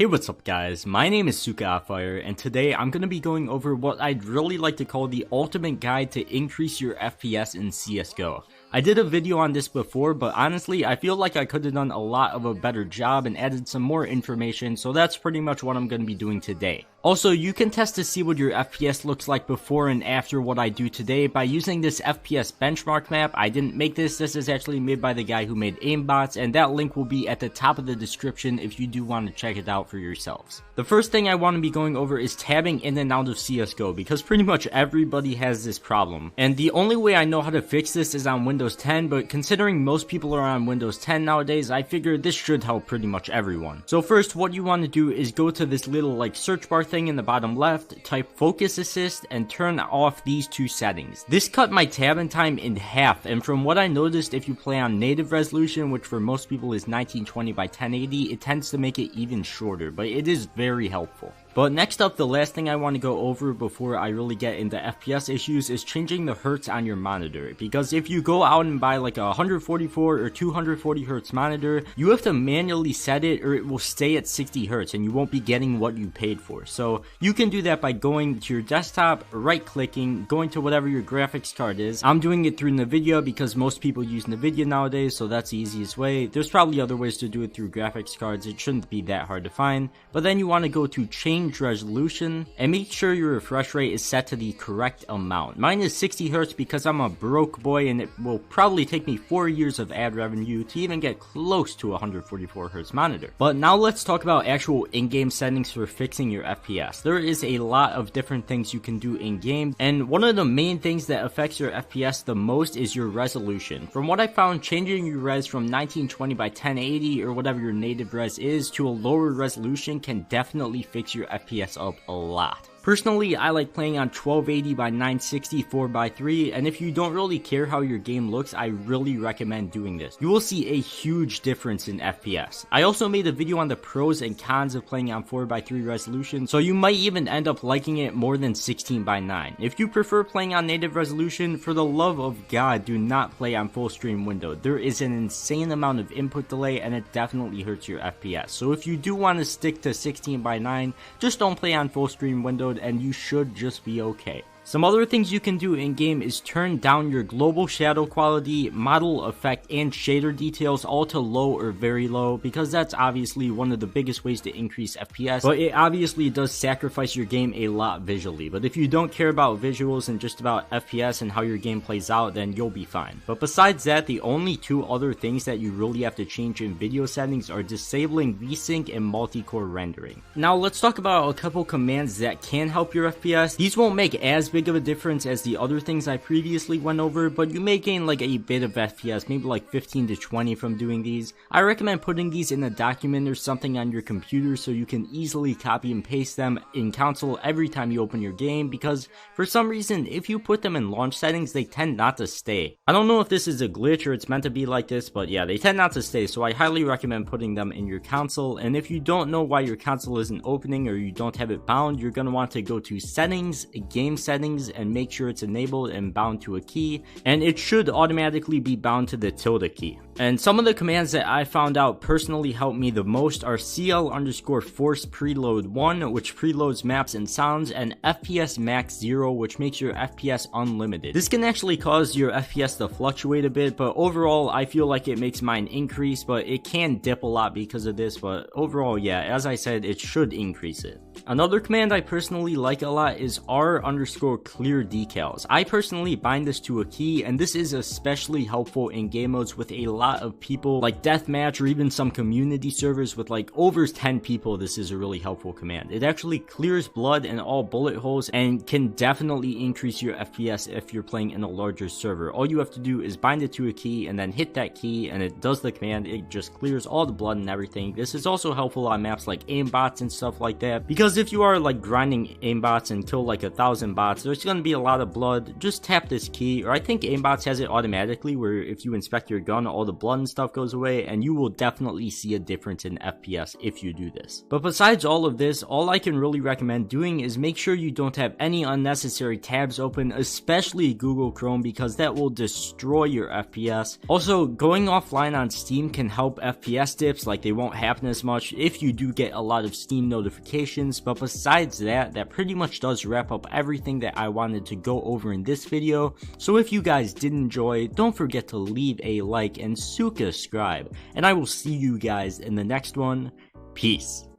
Hey, what's up guys, my name is Csgo, and today I'm going to be going over what I'd really like to call the ultimate guide to increase your FPS in CSGO. I did a video on this before, but honestly I feel like I could have done a lot of a better job and added some more information, so that's pretty much what I'm going to be doing today. Also, you can test to see what your FPS looks like before and after what I do today by using this FPS benchmark map. I didn't make this is actually made by the guy who made aimbots, and that link will be at the top of the description if you do want to check it out for yourselves. The first thing I want to be going over is tabbing in and out of CSGO, because pretty much everybody has this problem. And the only way I know how to fix this is on Windows 10, but considering most people are on Windows 10 nowadays, I figure this should help pretty much everyone. So first, what you want to do is go to this little search bar thing in the bottom left, type focus assist, and turn off these two settings. This cut my tabbing time in half, and from what I noticed, if you play on native resolution, which for most people is 1920 by 1080, it tends to make it even shorter, but it is very helpful. But next up, the last thing I want to go over before I really get into FPS issues is changing the hertz on your monitor. Because if you go out and buy like a 144 or 240 hertz monitor, you have to manually set it or it will stay at 60 hertz and you won't be getting what you paid for. So you can do that by going to your desktop, right clicking, going to whatever your graphics card is. I'm doing it through NVIDIA because most people use NVIDIA nowadays, so that's the easiest way. There's probably other ways to do it through graphics cards. It shouldn't be that hard to find. But then you want to go to change resolution and make sure your refresh rate is set to the correct amount. Mine is 60 hertz because I'm a broke boy and it will probably take me 4 years of ad revenue to even get close to a 144 hertz monitor. But now let's talk about actual in-game settings for fixing your FPS. There is a lot of different things you can do in-game, and one of the main things that affects your FPS the most is your resolution. From what I found, changing your res from 1920 by 1080 or whatever your native res is to a lower resolution can definitely fix your FPS up a lot. Personally, I like playing on 1280 by 960 4x3, and if you don't really care how your game looks, I really recommend doing this. You will see a huge difference in FPS. I also made a video on the pros and cons of playing on 4x3 resolution, so you might even end up liking it more than 16 by 9. If you prefer playing on native resolution, for the love of God, do not play on full screen window. There is an insane amount of input delay and it definitely hurts your FPS. So if you do want to stick to 16 by 9, just don't play on full screen window and you should just be okay. Some other things you can do in game is turn down your global shadow quality, model effect, and shader details all to low or very low, because that's obviously one of the biggest ways to increase FPS, but it obviously does sacrifice your game a lot visually. But if you don't care about visuals and just about FPS and how your game plays out, then you'll be fine. But besides that, the only two other things that you really have to change in video settings are disabling VSync and multi-core rendering. Now let's talk about a couple commands that can help your FPS. These won't make as big of a difference as the other things I previously went over, but you may gain like a bit of FPS, maybe like 15 to 20 from doing these. I recommend putting these in a document or something on your computer so you can easily copy and paste them in console every time you open your game, because for some reason if you put them in launch settings they tend not to stay. I don't know if this is a glitch or it's meant to be like this, but yeah, they tend not to stay, so I highly recommend putting them in your console. And if you don't know why your console isn't opening or you don't have it bound, you're going to want to go to settings, game settings, and make sure it's enabled and bound to a key, and it should automatically be bound to the tilde key. And some of the commands that I found out personally help me the most are CL_force preload 1, which preloads maps and sounds, and FPS max 0, which makes your FPS unlimited. This can actually cause your FPS to fluctuate a bit, but overall I feel like it makes mine increase, but it can dip a lot because of this, but overall, yeah, as I said, it should increase it. Another command I personally like a lot is R_clear decals. I personally bind this to a key, and this is especially helpful in game modes with a lot of people, like deathmatch or even some community servers with like over 10 people. This is a really helpful command. It actually clears blood and all bullet holes and can definitely increase your FPS if you're playing in a larger server. All you have to do is bind it to a key and then hit that key and it does the command. It just clears all the blood and everything. This is also helpful on maps like aimbots and stuff like that, because if you are like grinding aimbots and kill like 1,000 bots, there's going to be a lot of blood. Just tap this key, or I think aimbots has it automatically where if you inspect your gun all the the blood and stuff goes away, and you will definitely see a difference in FPS if you do this. But besides all of this, all I can really recommend doing is make sure you don't have any unnecessary tabs open, especially Google Chrome, because that will destroy your FPS. Also, going offline on Steam can help FPS dips, like they won't happen as much if you do get a lot of Steam notifications. But besides that, that pretty much does wrap up everything that I wanted to go over in this video. So if you guys did enjoy, don't forget to leave a like and subscribe, and I will see you guys in the next one. Peace.